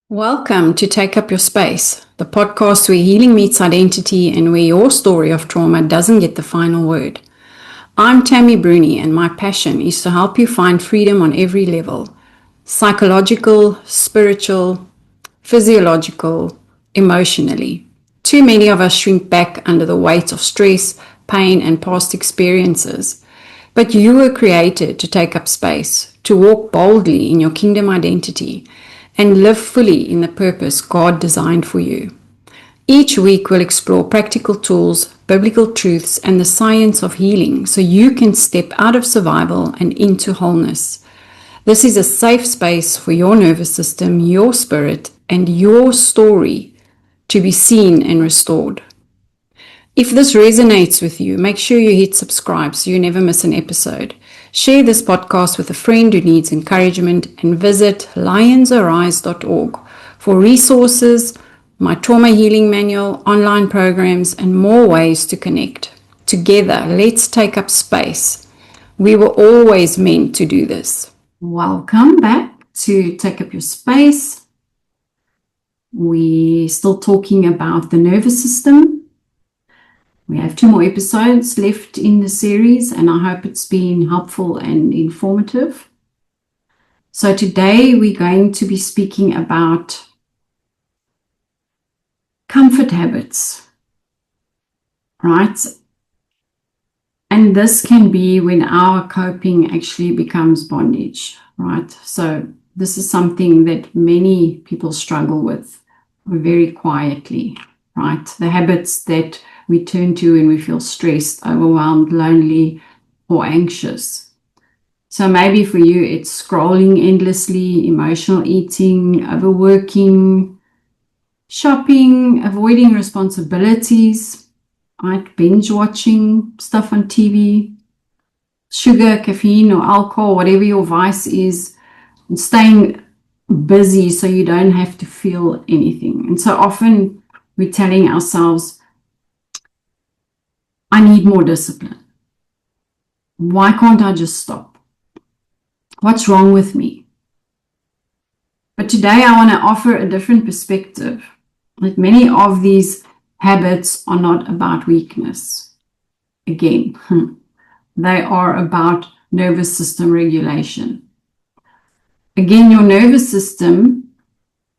Welcome to Take Up Your Space, the podcast where healing meets identity and where your story of trauma doesn't get the final word. I'm Tammy Bruni, and my passion is to help you find freedom on every level: psychological, spiritual, physiological, emotionally. Too many of us shrink back under the weight of stress, pain, and past experiences. But you were created to take up space, to walk boldly in your kingdom identity, and live fully in the purpose God designed for you. Each week we'll explore practical tools, biblical truths, and the science of healing so you can step out of survival and into wholeness. This is a safe space for your nervous system, your spirit, and your story to be seen and restored. If this resonates with you, make sure you hit subscribe so you never miss an episode. Share this podcast with a friend who needs encouragement, and visit lionsarise.org for resources, my trauma healing manual, online programs, and more ways to connect. Together, let's take up space. We were always meant to do this. Welcome back to Take Up Your Space. We're still talking about the nervous system. We have 2 more episodes left in the series, and I hope it's been helpful and informative. So today we're going to be speaking about comfort habits, right? And this can be when our coping actually becomes bondage, right? So this is something that many people struggle with very quietly, right? The habits that we turn to when we feel stressed, overwhelmed, lonely, or anxious. So maybe for you, it's scrolling endlessly, emotional eating, overworking, shopping, avoiding responsibilities, right? Binge watching stuff on TV, sugar, caffeine, or alcohol, whatever your vice is, and staying busy so you don't have to feel anything. And so often we're telling ourselves, I need more discipline. Why can't I just stop? What's wrong with me? But today I want to offer a different perspective, that many of these habits are not about weakness. Again, they are about nervous system regulation. Again, your nervous system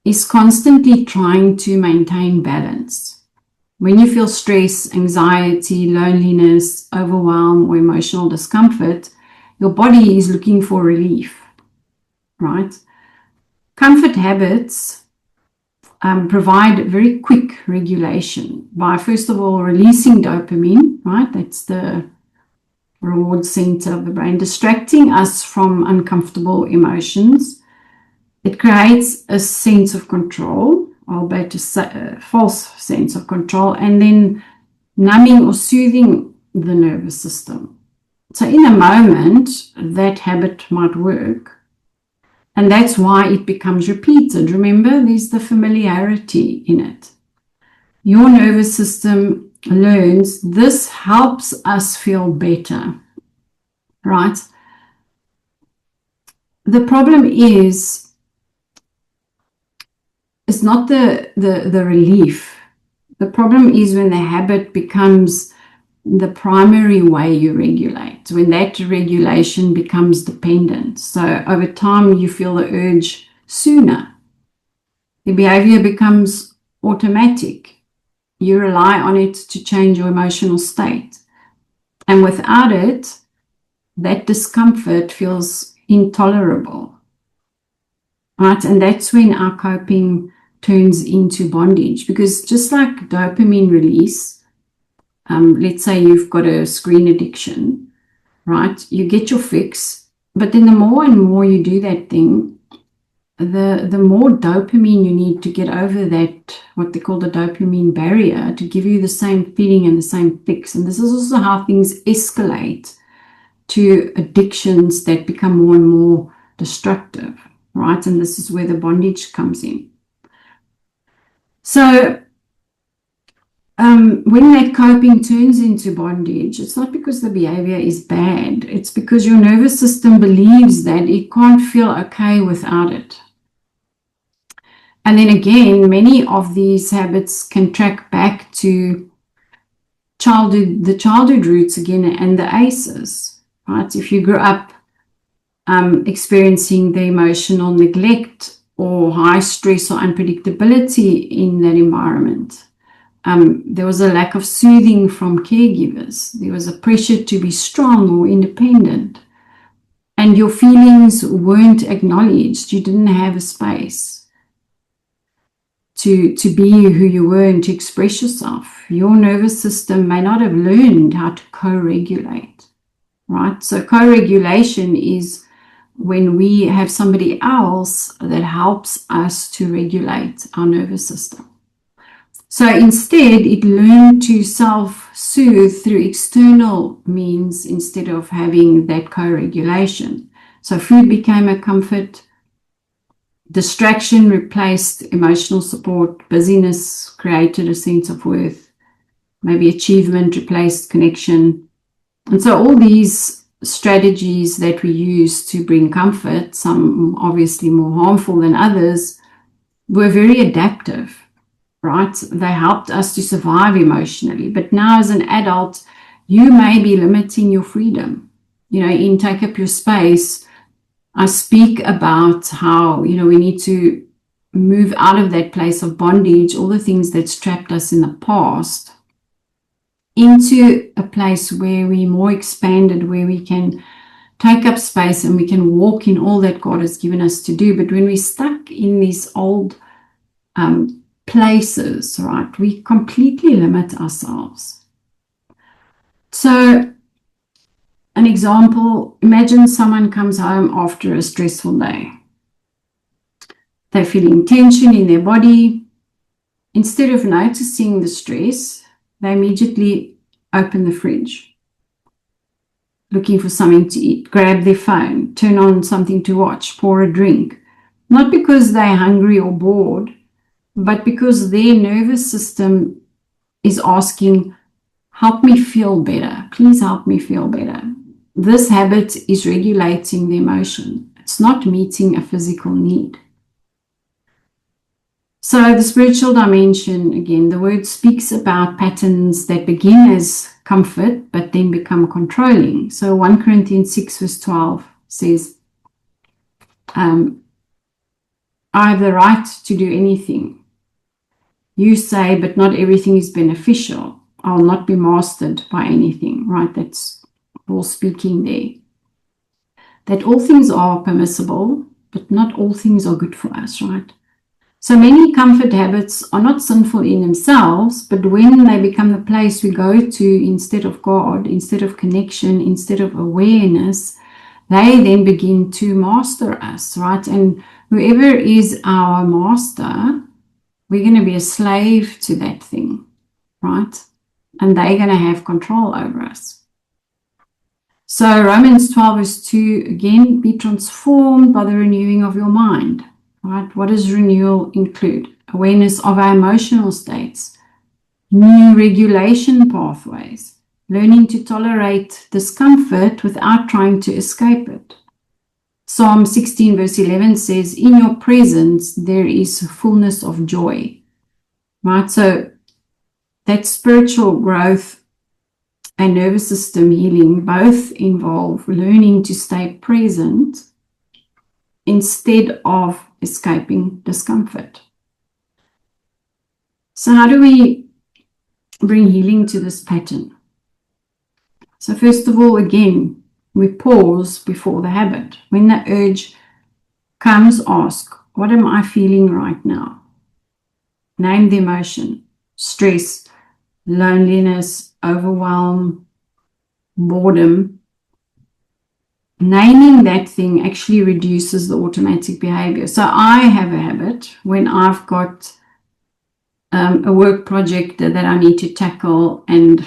is constantly trying to maintain balance. When you feel stress, anxiety, loneliness, overwhelm, or emotional discomfort, your body is looking for relief, right? Comfort habits provide very quick regulation by, first of all, releasing dopamine, right? That's the reward center of the brain, distracting us from uncomfortable emotions. It creates a sense of control, albeit a false sense of control, and then numbing or soothing the nervous system. So in a moment, that habit might work, and that's why it becomes repeated. Remember, there's the familiarity in it. Your nervous system learns this helps us feel better, right? The problem is, it's not the relief. The problem is when the habit becomes the primary way you regulate, when that regulation becomes dependent. So over time, you feel the urge sooner. The behavior becomes automatic. You rely on it to change your emotional state. And without it, that discomfort feels intolerable. Right? And that's when our coping turns into bondage, because just like dopamine release, let's say you've got a screen addiction, right? You get your fix, but then the more and more you do that thing, the more dopamine you need to get over that, what they call the dopamine barrier, to give you the same feeling and the same fix. And this is also how things escalate to addictions that become more and more destructive, right? And this is where the bondage comes in. So when that coping turns into bondage, it's not because the behavior is bad. It's because your nervous system believes that it can't feel okay without it. And then again, many of these habits can track back to the childhood roots again, and the ACEs, right? If you grew up experiencing the emotional neglect or high stress or unpredictability in that environment, there was a lack of soothing from caregivers. There was a pressure to be strong or independent, and your feelings weren't acknowledged. You didn't have a space to be who you were and to express yourself. Your nervous system may not have learned how to co-regulate, right? So co-regulation is when we have somebody else that helps us to regulate our nervous system. So instead, it learned to self-soothe through external means instead of having that co-regulation. So food became a comfort, distraction replaced emotional support, busyness created a sense of worth, maybe achievement replaced connection. And so all these strategies that we use to bring comfort, some obviously more harmful than others, were very adaptive, right? They helped us to survive emotionally. But now as an adult, you may be limiting your freedom. In Take Up Your Space, I speak about how, we need to move out of that place of bondage, all the things that's trapped us in the past, into a place where we're more expanded, where we can take up space and we can walk in all that God has given us to do. But when we're stuck in these old places, right, we completely limit ourselves. So, an example, imagine someone comes home after a stressful day. They're feeling tension in their body. Instead of noticing the stress, they immediately open the fridge, looking for something to eat, grab their phone, turn on something to watch, pour a drink. Not because they're hungry or bored, but because their nervous system is asking, help me feel better. Please help me feel better. This habit is regulating the emotion. It's not meeting a physical need. So the spiritual dimension, again, the word speaks about patterns that begin as comfort, but then become controlling. So 1 Corinthians 6 verse 12 says, I have the right to do anything. You say, but not everything is beneficial. I'll not be mastered by anything, right? That's Paul speaking there. That all things are permissible, but not all things are good for us, right? So many comfort habits are not sinful in themselves, but when they become the place we go to instead of God, instead of connection, instead of awareness, they then begin to master us, right? And whoever is our master, we're going to be a slave to that thing, right? And they're going to have control over us. So Romans 12 verse 2, again, be transformed by the renewing of your mind, right? What does renewal include? Awareness of our emotional states, new regulation pathways, learning to tolerate discomfort without trying to escape it. Psalm 16 verse 11 says, in your presence there is fullness of joy, right? So that spiritual growth and nervous system healing both involve learning to stay present instead of escaping discomfort. So how do we bring healing to this pattern? So first of all, again, we pause before the habit. When the urge comes, ask, what am I feeling right now? Name the emotion: stress, loneliness, overwhelm, boredom. Naming that thing actually reduces the automatic behavior. So I have a habit when I've got a work project that I need to tackle and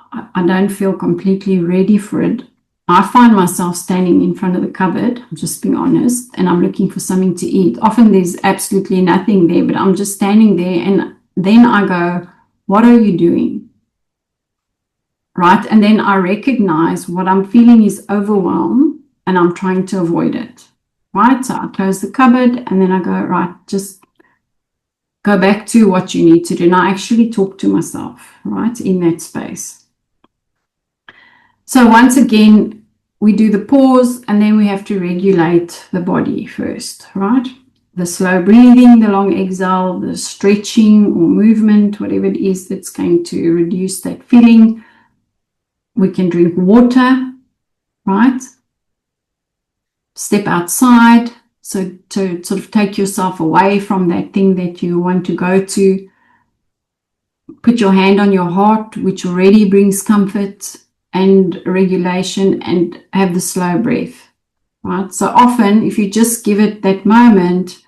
I don't feel completely ready for it. I find myself standing in front of the cupboard, I'm just being honest, and I'm looking for something to eat. Often there's absolutely nothing there, but I'm just standing there, and then I go, what are you doing? Right? And then I recognize what I'm feeling is overwhelm and I'm trying to avoid it. Right? So I close the cupboard and then I go, right, just go back to what you need to do. And I actually talk to myself, right, in that space. So once again, we do the pause, and then we have to regulate the body first, right? The slow breathing, the long exhale, the stretching or movement, whatever it is that's going to reduce that feeling. We can drink water, right? Step outside, so to sort of take yourself away from that thing that you want to go to. Put your hand on your heart, which already brings comfort and regulation, and have the slow breath, right? So often, if you just give it that moment,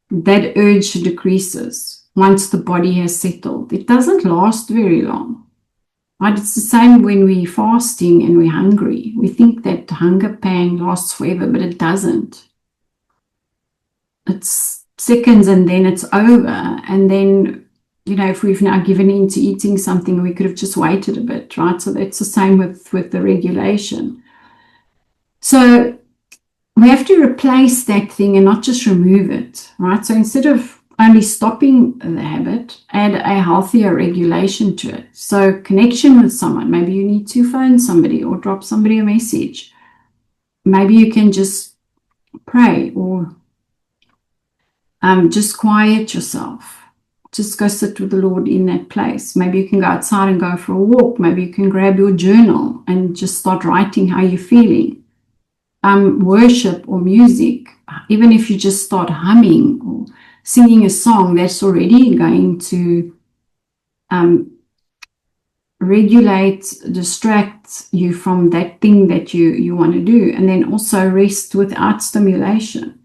that urge decreases once the body has settled. It doesn't last very long, right? It's the same when we're fasting and we're hungry. We think that hunger pang lasts forever, but it doesn't. It's seconds and then it's over. And then, if we've now given in to eating something, we could have just waited a bit, right? So that's the same with the regulation. So we have to replace that thing and not just remove it, right? So instead of only stopping the habit, add a healthier regulation to it. So connection with someone. Maybe you need to phone somebody or drop somebody a message. Maybe you can just pray or just quiet yourself. Just go sit with the Lord in that place. Maybe you can go outside and go for a walk. Maybe you can grab your journal and just start writing how you're feeling. Worship or music, even if you just start humming or singing a song, that's already going to regulate, distract you from that thing that you want to do. And then also rest without stimulation,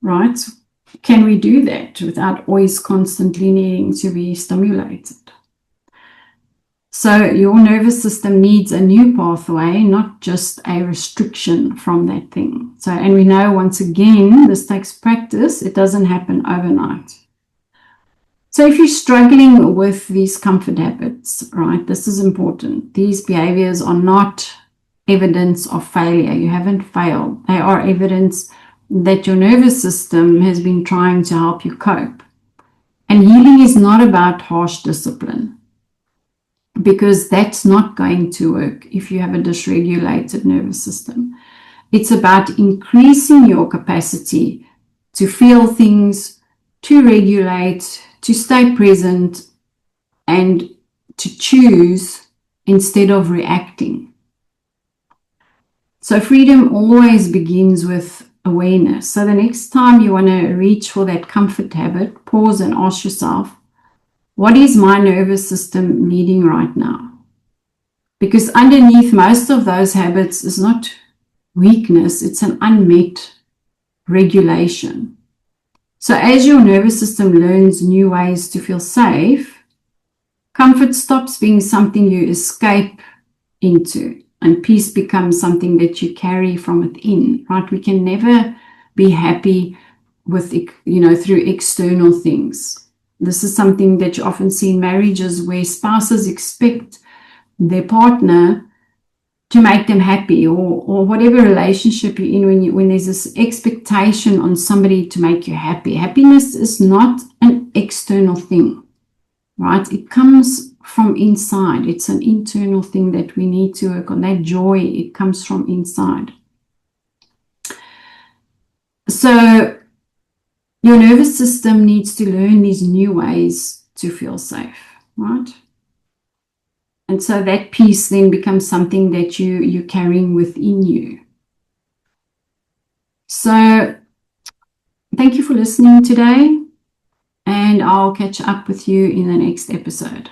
right? Can we do that without always constantly needing to be stimulated? So your nervous system needs a new pathway, not just a restriction from that thing. So, and we know once again, this takes practice. It doesn't happen overnight. So if you're struggling with these comfort habits, right, this is important. These behaviors are not evidence of failure. You haven't failed. They are evidence that your nervous system has been trying to help you cope. And healing is not about harsh discipline, because that's not going to work if you have a dysregulated nervous system. It's about increasing your capacity to feel things, to regulate, to stay present, and to choose instead of reacting. So freedom always begins with awareness. So the next time you want to reach for that comfort habit, pause and ask yourself, what is my nervous system needing right now? Because underneath most of those habits is not weakness, it's an unmet regulation. So as your nervous system learns new ways to feel safe, comfort stops being something you escape into, and peace becomes something that you carry from within, right? We can never be happy with, through external things. This is something that you often see in marriages where spouses expect their partner to make them happy, or whatever relationship you're in, when there's this expectation on somebody to make you happy. Happiness is not an external thing, right? It comes from inside. It's an internal thing that we need to work on. That joy, it comes from inside. So your nervous system needs to learn these new ways to feel safe, right? And so that peace then becomes something that you're carrying within you. So thank you for listening today, and I'll catch up with you in the next episode.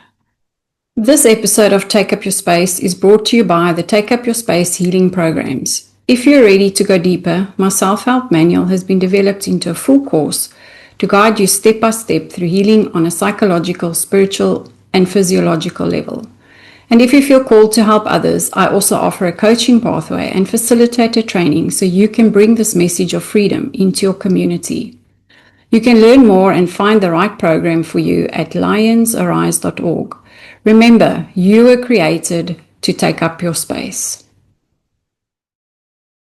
This episode of Take Up Your Space is brought to you by the Take Up Your Space healing programs. If you're ready to go deeper, my self-help manual has been developed into a full course to guide you step by step through healing on a psychological, spiritual, and physiological level. And if you feel called to help others, I also offer a coaching pathway and facilitator training so you can bring this message of freedom into your community. You can learn more and find the right program for you at lionsarise.org. Remember, you were created to take up your space.